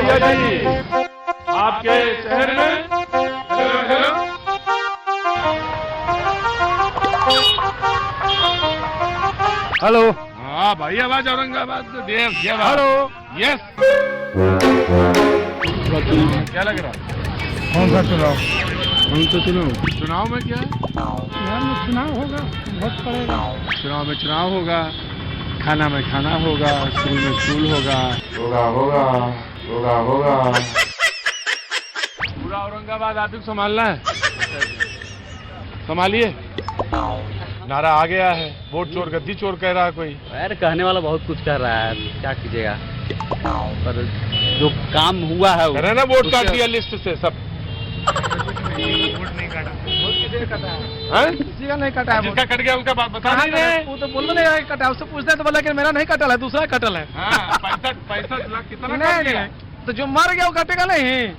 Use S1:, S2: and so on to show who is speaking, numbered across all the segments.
S1: भैया जी, आपके शहर में हेलो
S2: हेलो।
S1: हाँ भाई, आवाज औरंगाबाद देव।
S2: हेलो।
S1: यस। क्या लग रहा है?
S2: कौन सा चुनाव?
S1: कौन सा चुनाव में क्या है?
S2: चुनाव होगा, वोट पड़ेगा।
S1: चुनाव में चुनाव होगा, खाना में खाना होगा, स्कूल में स्कूल होगा। पूरा औरंगाबाद आप ही को संभालना है। संभालिए। नारा आ गया है, वोट चोर गद्दी चोर कह रहा है कोई।
S3: यार कहने वाला बहुत कुछ कर रहा है, क्या कीजिएगा, पर जो काम हुआ है
S1: कह रहे ना, वोट काट दिया लिस्ट से सब।
S2: वोट नहीं काटा। वोट किसी का कटा
S1: है?
S2: किसी का नहीं कटा है।
S1: जिसका कट गया उनका बता नहीं रहे।
S2: वो तो बोल नहीं कटा, उससे पूछते हैं तो बोला कि मेरा नहीं कटल है, दूसरा कटल है।
S1: 65 लाख कितना कट गया?
S2: तो जो मर गया वो कटेगा नहीं।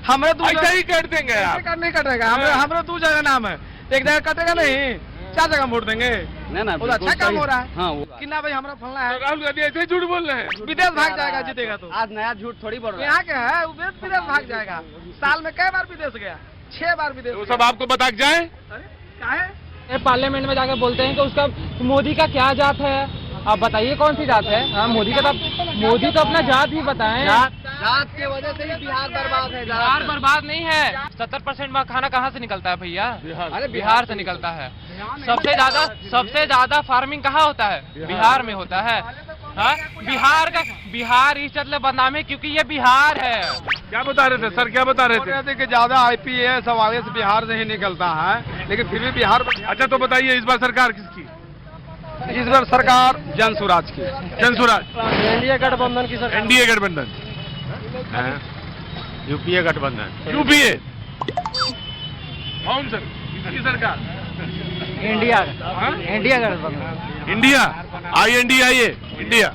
S2: हमें
S1: ऐसा ही काट देंगे आप।
S2: नहीं कटेगा, हमें 2 जगह नाम है, एक जगह कटेगा नहीं, 4 जगह वोट देंगे।
S3: ना
S2: अच्छा काम हो रहा है।
S3: हाँ,
S2: कि ना भाई हमारा फलना है।
S1: राहुल गांधी ऐसे ही झूठ बोल रहे हैं।
S2: विदेश भाग जाएगा जीतेगा तो।
S3: आज नया झूठ थोड़ी बोल रहा है।
S2: यहाँ के है विदेश भाग जाएगा। साल में कई बार विदेश गया? 6 बार विदेश।
S1: वो सब आपको बता के जाए।
S2: क्या है?
S4: पार्लियामेंट में जाकर बोलते हैं कि उसका मोदी का क्या जात है। आप बताइए कौन सी जात है? हाँ, मोदी तो अपना जात ही बताएं।
S3: जात की वजह से ही बिहार बर्बाद है।
S4: बिहार बर्बाद नहीं है। 70% में खाना कहाँ से निकलता है भैया? अरे बिहार से निकलता है। सबसे ज्यादा फार्मिंग कहाँ होता है? बिहार में होता है। हाँ, बिहार इस चतले बदनामी क्योंकि ये बिहार है।
S1: क्या बता रहे थे सर? क्या बता रहे थे?
S2: कि ज्यादा IPS IAS बिहार से ही निकलता है, लेकिन फिर भी बिहार।
S1: अच्छा तो बताइए, इस बार सरकार किसकी?
S2: इस बार सरकार जनसुराज की।
S1: जनसुराज।
S2: एनडीए गठबंधन की सरकार।
S1: एनडीए गठबंधन।
S3: यूपीए गठबंधन।
S1: यूपीए कौन सर? किसकी सरकार?
S4: इंडिया
S1: इंडिया
S4: गठबंधन।
S1: INDIA India.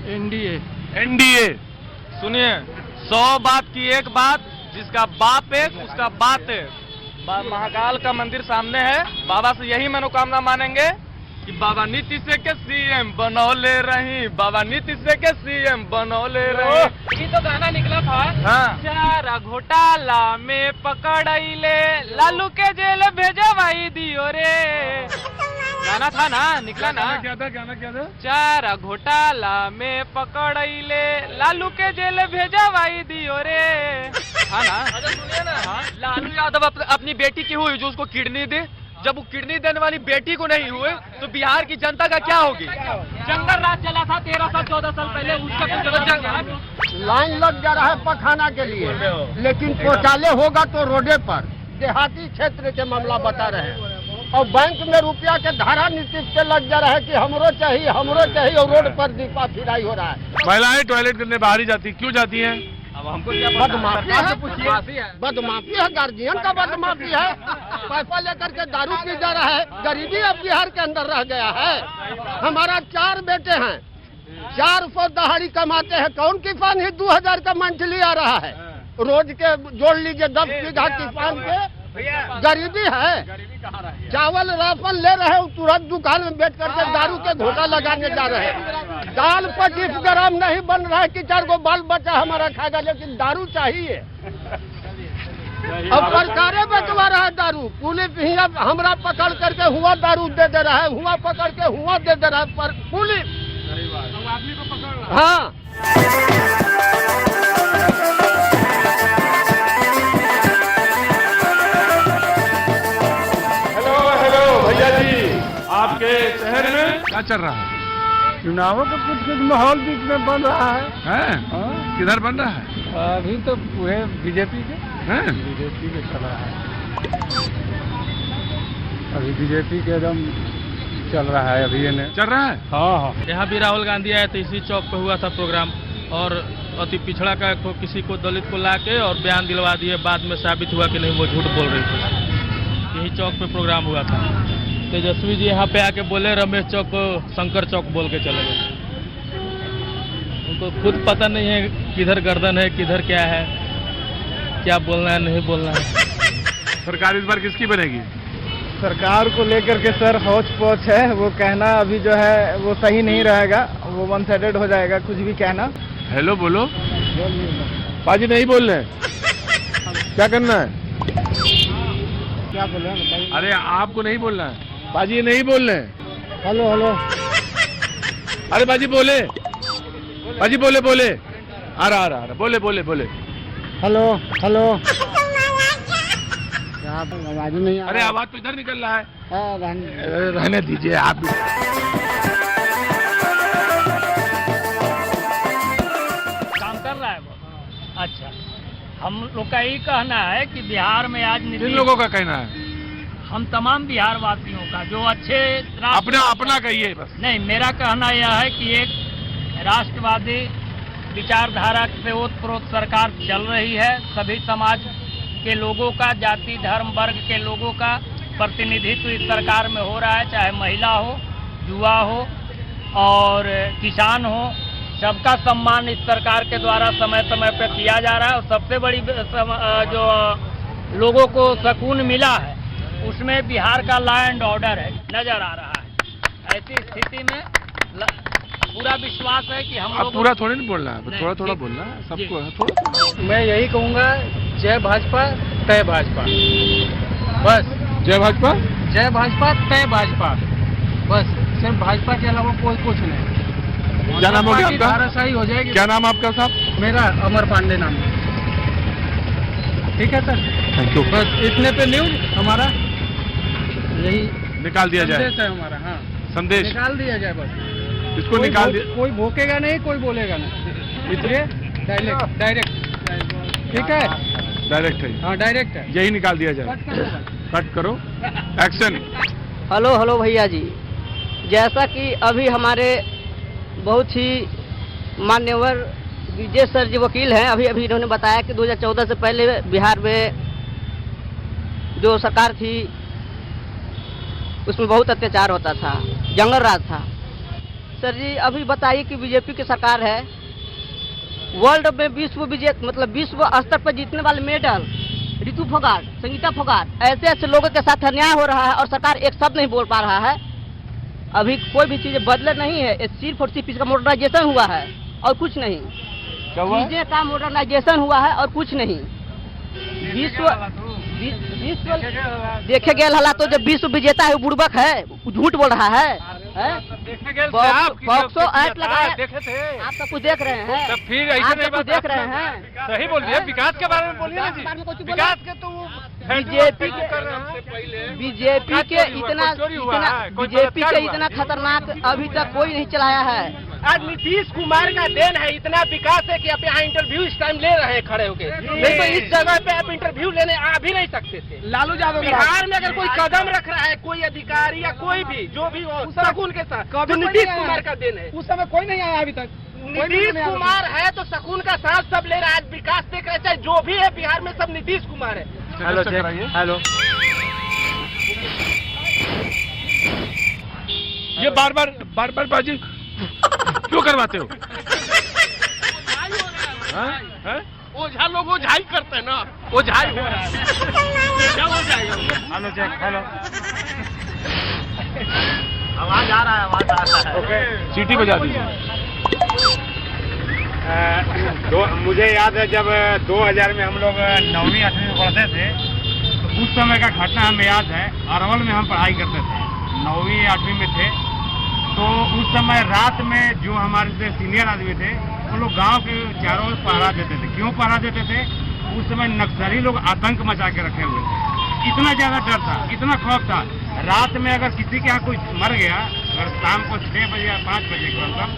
S1: एनडीए।
S3: सुनिए, 100 बात की एक बात, जिसका बाप एक उसका बात एक। महाकाल का मंदिर सामने है, बाबा से यही मनोकामना मानेंगे कि बाबा नीतीश के CM बनौले रही, बाबा नीतीश के CM बनौले रही।
S4: ये तो गाना निकला था।
S3: हाँ।
S4: चारा घोटाला में पकड़ाइले, लालू के जेल भेजवाई दियो रे। गाना था ना, निकला ना।
S1: गाना क्या था?
S4: चारा घोटाला में पकड़ाइले, लालू के जेल भेजवाई दियो रे। हाँ ना?
S3: सुनिए ना,
S4: हाँ?
S3: लालू यादव अपनी बेटी की हुई जो उसको किडनी दे। जब वो किडनी देने वाली बेटी को नहीं हुए तो बिहार की जनता का क्या होगी?
S4: जंगल राज चला था 13 साल 14 साल पहले, उसका कुछ
S5: लाइन लग जा रहा है पखाना के लिए, लेकिन शौचालय होगा तो रोडे पर। देहाती क्षेत्र के मामला बता रहे हैं और बैंक में रुपया के धारा नीति पे लग जा रहा है कि हमरो चाहिए और रोड पर दीपा फिराई हो रहा है।
S1: महिलाएं टॉयलेट करने बाहर ही जाती, क्यों जाती हैं?
S3: अब हमको क्या
S5: बदमाशी है, बदमाशी है, गार्जियन का बदमाशी है। पैसा लेकर के दारू पी जा रहा है। गरीबी अब बिहार के अंदर रह गया है। हमारा 4 बेटे हैं, 400 दहाड़ी कमाते हैं। कौन किसान ही 2000 का मंथली आ रहा है? रोज के जोड़ लीजिए 10 बीघा किसान के। गरीबी है। चावल राशन ले रहे हैं, तुरंत दुकान में बैठ करके दारू के घोटा लगाने जा रहे हैं। दाल 25 ग्राम नहीं बन रहा है कि 4 गो बाल बच्चा हमारा खाएगा, लेकिन दारू चाहिए। अब सरकारें बेचवा रहा है दारू। पुलिस ही अब हमरा पकड़ करके हुआ दारू दे रहा है, हुआ पकड़ के हुआ दे रहा है। पर पुलिस हाँ
S1: भैया जी, आपके शहर में क्या चल रहा है?
S2: चुनावों का कुछ माहौल बीच में बन रहा है।
S1: किधर बन रहा है?
S2: अभी तो पूरे बीजेपी के चल रहा है। अभी बीजेपी के एकदम चल रहा है। अभी ये
S1: चल रहा है।
S2: हाँ।
S4: यहाँ भी राहुल गांधी आए थे, इसी चौक पे हुआ था प्रोग्राम, और अति पिछड़ा का किसी को दलित को लाके और बयान दिलवा दिए। बाद में साबित हुआ कि नहीं, वो झूठ बोल रही थी। यही चौक पे प्रोग्राम हुआ था। तेजस्वी जी यहाँ पे आके बोले रमेश चौक को शंकर चौक बोल के चले गए। उनको खुद पता नहीं है किधर गर्दन है, किधर क्या है, क्या बोलना है नहीं बोलना है।
S1: सरकार इस बार किसकी बनेगी?
S2: सरकार को लेकर के सर हौच पौच है। वो कहना अभी जो है वो सही नहीं रहेगा, वो वन साइडेड हो जाएगा कुछ भी कहना।
S1: हेलो बोलो। बाजी नहीं बोल रहे क्या करना है?
S2: क्या बोल रहे हैं बताइए।
S1: अरे आपको नहीं बोलना है, बाजी ये नहीं बोल रहे हैं।
S2: Hello hello.
S1: अरे बाजी बोले, बाजी बोले बोले, आ रहा बोले बोले बोले।
S2: Hello hello. यहाँ पर आवाज नहीं आ
S1: अरे
S2: रहा
S1: आवाज तो इधर निकल रहा है।
S2: है।
S1: रहने दीजिए आप।
S6: काम कर रहा है वो। अच्छा, हम लोग का यही कहना है कि बिहार में आज
S1: किन लोगों का कहना है?
S6: हम तमाम बिहार वासियों का जो अच्छे
S1: अपना अपना कहिए बस।
S6: नहीं, मेरा कहना यह है कि एक राष्ट्रवादी विचारधारा से ओतप्रोत सरकार चल रही है। सभी समाज के लोगों का, जाति धर्म वर्ग के लोगों का प्रतिनिधित्व इस सरकार में हो रहा है, चाहे महिला हो, युवा हो और किसान हो। सबका सम्मान इस सरकार के द्वारा समय समय पर किया जा रहा है और सबसे बड़ी जो लोगों को सुकून मिला है उसमें बिहार का लॉ एंड ऑर्डर है नजर आ रहा है। ऐसी स्थिति में पूरा विश्वास है कि हम
S1: आप
S6: लोग
S1: पूरा थोड़ी नहीं बोलना है, थोड़ा थोड़ा बोलना है सबको, थोड़ा।
S2: मैं यही कहूँगा, जय भाजपा तय भाजपा, बस।
S1: जय भाजपा,
S2: जय भाजपा तय भाजपा, बस। सिर्फ भाजपा के अलावा कोई कुछ नहीं।
S1: क्या नाम हो गया आपका?
S2: धाराशाही हो जाएगी।
S1: क्या नाम आपका साहब?
S2: मेरा अमर पांडे नाम है। ठीक है सर,
S1: थैंक यू।
S2: बस इतने पे न्यूज हमारा यही
S1: निकाल दिया जाए
S2: संदेश है हमारा। हाँ,
S1: संदेश,
S2: निकाल दिया जाए बस।
S1: इसको निकाल दिया।
S2: कोई भोकेगा नहीं, कोई बोलेगा नहीं, इसलिए डायरेक्ट डायरेक्ट। ठीक है,
S1: डायरेक्ट है,
S2: हाँ डायरेक्ट है।
S1: यही निकाल दिया जाए। कट करो, एक्शन।
S7: हेलो हेलो भैया जी, जैसा कि अभी हमारे बहुत ही मान्यवर विजय सर जी वकील हैं, अभी अभी इन्होंने बताया कि 2014 से पहले बिहार में जो सरकार थी उसमें बहुत अत्याचार होता था, जंगल राज था। सर जी अभी बताइए कि बीजेपी की सरकार है, वर्ल्ड में विश्व विजेता मतलब विश्व स्तर पर जीतने वाले मेडल ऋतु फोगाट, संगीता फोगाट, ऐसे ऐसे लोगों के साथ अन्याय हो रहा है और सरकार एक शब्द नहीं बोल पा रहा है। अभी कोई भी चीजें बदले नहीं है, सिर्फ और सिर्फ इसका मॉडर्नाइजेशन हुआ है और कुछ नहीं। चीजें का मॉडर्नाइजेशन हुआ है और कुछ नहीं। विश्व देखे गए हालात तो जब विश्व विजेता है वो बुड़बक है, वो झूठ बोल रहा है। पॉक्सो एक्ट लगाया, आप सब कुछ देख रहे हैं,
S3: तो फिर
S7: आप
S3: ऐसे
S7: सब कुछ देख रहे हैं।
S3: सही बोल रहे हैं, विकास के बारे में बोलिए ना जी। विकास के तो
S7: बीजेपी के इतना खतरनाक अभी तक कोई नहीं चलाया है।
S5: आज नीतीश कुमार का देन है, इतना विकास है कि आप यहाँ इंटरव्यू इस टाइम ले रहे हैं खड़े होके। नहीं तो इस जगह पे आप इंटरव्यू लेने आ भी नहीं सकते थे। लालू यादव बिहार में अगर कोई कदम रख रहा है, कोई अधिकारी या कोई भी जो भी हो शकुन के साथ, तो नीतीश कुमार का देन है। उस समय कोई नहीं आया अभी तक। नीतीश कुमार है तो शकुन का साथ सब ले रहा है। आज विकास देख रहे, चाहे जो भी है बिहार में सब नीतीश कुमार है।
S1: Hello hello. ये बार बार बाजी क्यों करवाते हो?
S5: ओझा लोग ओझाई करते हैं ना, ओझाई हो रहा है। क्या ओझाई?
S1: Hello check, hello.
S6: आवाज आ रहा है, आवाज आ रहा है।
S1: ओके, सीटी बजा दीजिए।
S2: मुझे याद है जब 2000 में हम लोग 9वीं 8वीं में पढ़ते थे, तो उस समय का घटना हमें याद है। अरवल में हम पढ़ाई करते थे, 9वीं 8वीं में थे। तो उस समय रात में जो हमारे से सीनियर आदमी थे वो लोग गांव के चारों ओर पहरा देते थे। क्यों पहरा देते थे? उस समय नक्सली लोग आतंक मचा के रखे हुए थे। इतना ज्यादा डर था, इतना खौफ था। रात में अगर किसी के यहाँ कोई मर गया, अगर शाम को 6 बजे या 5 बजे के मतलब,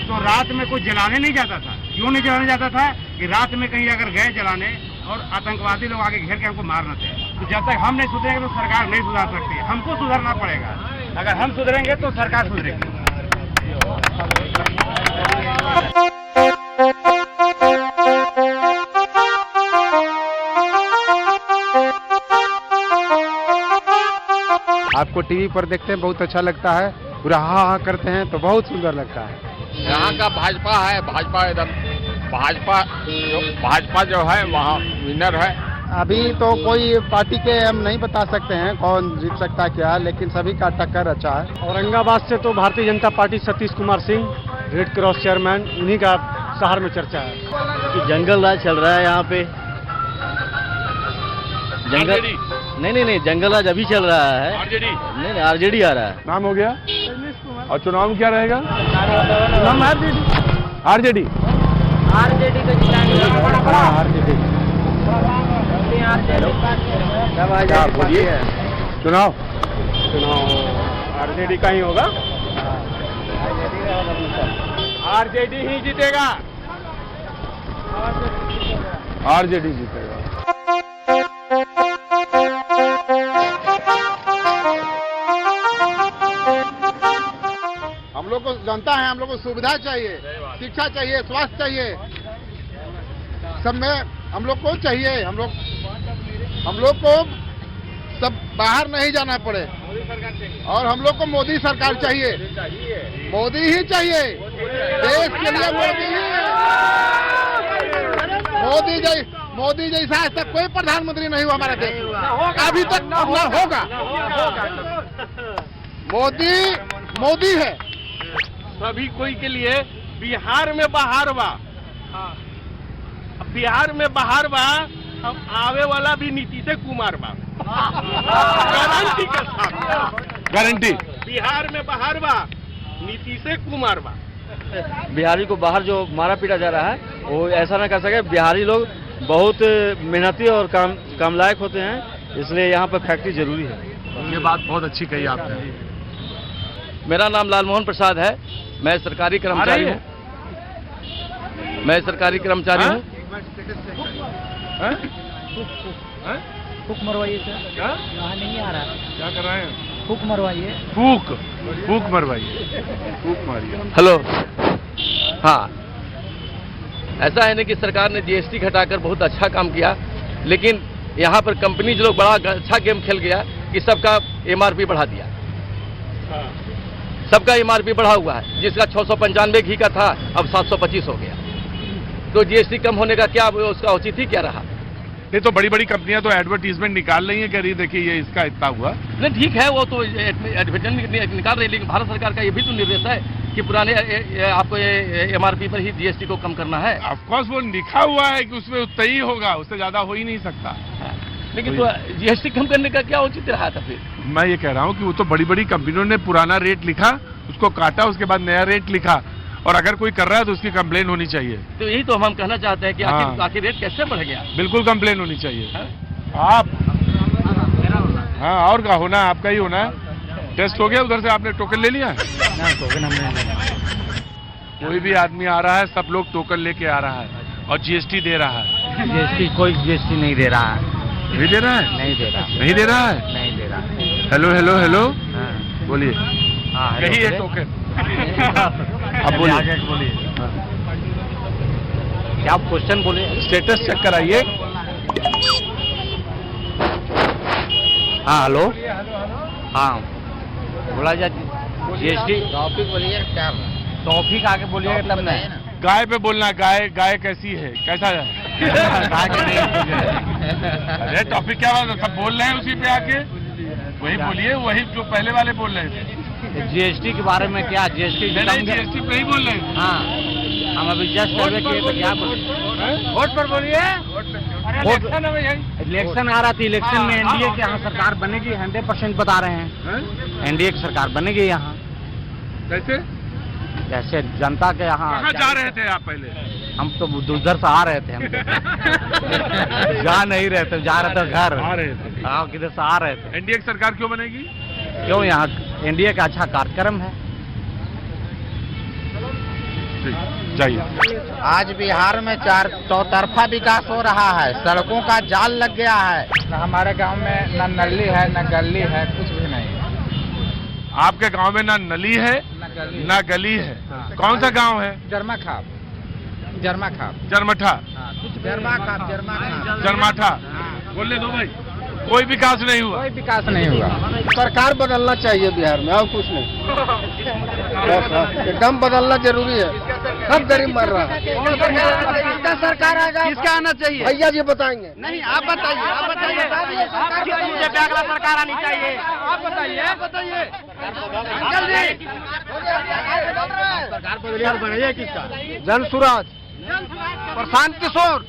S2: तो रात में कोई जलाने नहीं जाता था। क्यों नहीं जलाने जाता था? कि रात में कहीं अगर गए जलाने और आतंकवादी लोग आगे घेर के हमको मारना थे। तो जब तक हम नहीं सुधरेंगे तो सरकार नहीं सुधार सकती। हमको सुधरना पड़ेगा। अगर हम सुधरेंगे तो सरकार सुधरेगी।
S1: आपको टीवी पर देखते हैं बहुत अच्छा लगता है, पूरा हाँ हाँ करते हैं तो बहुत सुंदर लगता है।
S8: यहाँ का भाजपा है, भाजपा एकदम भाजपा जो है वहाँ विनर है।
S2: अभी तो कोई पार्टी के हम नहीं बता सकते हैं कौन जीत सकता है क्या, लेकिन सभी का टक्कर अच्छा है। औरंगाबाद से तो Bharatiya Janata party Satish Kumar Singh, red cross chairman, उन्हीं का शहर में चर्चा है
S9: कि जंगल राज चल रहा है यहाँ पे। जंगल नहीं, जंगल राज अभी चल रहा है।
S1: आरजेडी
S9: नहीं, आरजेडी आ रहा है।
S1: नाम हो गया। और चुनाव में क्या रहेगा? आरजेडी क्या बोलिए? चुनाव
S2: आरजेडी का ही होगा। आरजेडी ही जीतेगा।
S1: आरजेडी जीतेगा।
S5: हम लोग को जनता है, हम लोग को सुविधा चाहिए, शिक्षा चाहिए, स्वास्थ्य चाहिए, सब में हम लोग को चाहिए। हम लोग को सब बाहर नहीं जाना पड़े और हम लोग को मोदी सरकार चाहिए। मोदी ही चाहिए, देश के लिए मोदी जैसा आज तक कोई प्रधानमंत्री नहीं हुआ हमारे देश में, अभी तक न होगा। मोदी है
S4: सभी कोई के लिए। बिहार में बहार बा, बिहार में बहार बा, अब आवे वाला भी नीतीश कुमार बा। गारंटी के साथ,
S1: गारंटी
S4: बिहार में बहार बा, नीतीश कुमार बा।
S9: बिहारी को बाहर जो मारा पीटा जा रहा है वो ऐसा ना कर सके। बिहारी लोग बहुत मेहनती और काम लायक होते हैं, इसलिए यहाँ पर फैक्ट्री जरूरी है।
S1: ये बात बहुत अच्छी कही आपने।
S9: मेरा नाम लालमोहन प्रसाद है। मैं सरकारी कर्मचारी हूँ।
S6: फूक मरवाइए सर, यहाँ नहीं आ रहा।
S1: क्या कर रहे हैं?
S6: फूक मरवाइए।
S1: फूक मरवाइए, फूक मारिए।
S9: हेलो। हाँ, ऐसा है ना कि सरकार ने जीएसटी घटाकर बहुत अच्छा काम किया, लेकिन यहाँ पर कंपनी जो लोग बड़ा अच्छा गेम खेल गया कि सबका एमआरपी बढ़ा दिया। सबका एमआरपी बढ़ा हुआ है, जिसका 695 घी का था अब 725 हो गया। तो जीएसटी कम होने का क्या उसका औचित्य क्या रहा?
S1: नहीं तो बड़ी बड़ी कंपनियां तो एडवर्टीजमेंट निकाल रही हैं, कह रही देखिए ये इसका इतना हुआ।
S9: नहीं ठीक है, वो तो एडवर्टाइजमेंट निकाल रही है, लेकिन भारत सरकार का ये भी तो निर्देश है कि पुराने आपको एमआरपी पर ही जीएसटी को कम करना है।
S1: ऑफ कोर्स वो लिखा हुआ है कि उसमें उतना ही होगा, उससे ज्यादा हो ही नहीं सकता।
S9: लेकिन तो जीएसटी कम करने का क्या उचित रहा था फिर?
S1: मैं ये कह रहा हूँ कि वो तो बड़ी बड़ी कंपनियों ने पुराना रेट लिखा, उसको काटा, उसके बाद नया रेट लिखा, और अगर कोई कर रहा है तो उसकी कंप्लेन होनी चाहिए।
S9: तो यही तो हम कहना चाहते हैं कि आखिर रेट कैसे बढ़ गया?
S1: बिल्कुल कंप्लेन होनी चाहिए। आप हाँ, और का होना है, आपका ही होना है। टेस्ट हो गया उधर से? आपने टोकन ले लिया?
S6: टोकन हमने
S1: कोई भी आदमी आ रहा है, सब लोग टोकन लेके आ रहा है और जीएसटी दे रहा है।
S6: कोई जीएसटी नहीं दे रहा है।
S1: नहीं दे रहा है?
S6: नहीं दे रहा।
S1: नहीं दे रहा है?
S6: नहीं दे रहा।
S1: हेलो हेलो हेलो, बोलिए।
S6: यही
S1: है टोकन। अब बोलिए,
S6: आगे बोलिए। क्या आप क्वेश्चन बोले?
S1: स्टेटस चेक कराइए।
S6: हाँ हेलो। हाँ बोला जाए जीएसटी टॉपिक बोलिए। क्या टॉपिक आगे बोलिए तब नहीं।
S1: गाय पे बोलना, गाय कैसी है, कैसा है? अरे टॉपिक क्या बात है, सब बोल रहे हैं उसी पे आके, वही बोलिए, वही जो पहले वाले बोल रहे थे।
S6: जीएसटी के बारे में क्या? जीएसटी
S1: जीएसटी पे ही बोल रहे हैं।
S6: हाँ, हम अभी जस्ट सर्वे किए तो क्या बोले? वोट पर बोलिए। इलेक्शन आ रहा था, इलेक्शन में एनडीए की यहाँ सरकार बनेगी 100% बता रहे हैं। एनडीए की सरकार बनेगी यहाँ।
S1: कैसे?
S6: जैसे जनता के यहाँ।
S1: कहाँ जा रहे थे आप पहले?
S6: हम तो उधर से आ रहे थे। हम जा नहीं रहे थे, जा रहे थे घर।
S1: आ रहे थे?
S6: हाँ, किधर से आ रहे थे।
S1: एनडीए की सरकार क्यों बनेगी?
S6: क्यों? यहाँ एनडीए का अच्छा कार्यक्रम है।
S1: जाइए।
S10: आज बिहार में चौतरफा विकास हो रहा है, सड़कों का जाल लग गया है।
S2: हमारे गांव में न नली है न गली है, कुछ भी नहीं।
S1: आपके गांव में ना नली है ना गली है?
S2: हाँ।
S1: कौन सा गांव है?
S2: जरमा खाप।
S1: जरमठा। जरमाठा। बोलने दो भाई। कोई विकास नहीं हुआ?
S2: कोई विकास नहीं हुआ।
S5: सरकार बदलना चाहिए बिहार में, और कुछ नहीं। एकदम बदलना जरूरी है, सब गरीब मर रहा है। किसका सरकार आएगा? किसका आना चाहिए? भैया जी बताएंगे। नहीं, आप बताइए। आप बताइए
S6: सरकार आनी चाहिए।
S5: आप बताइए। अंकल जी, सरकार बदलिए किसका? जन सुराज। प्रशांत किशोर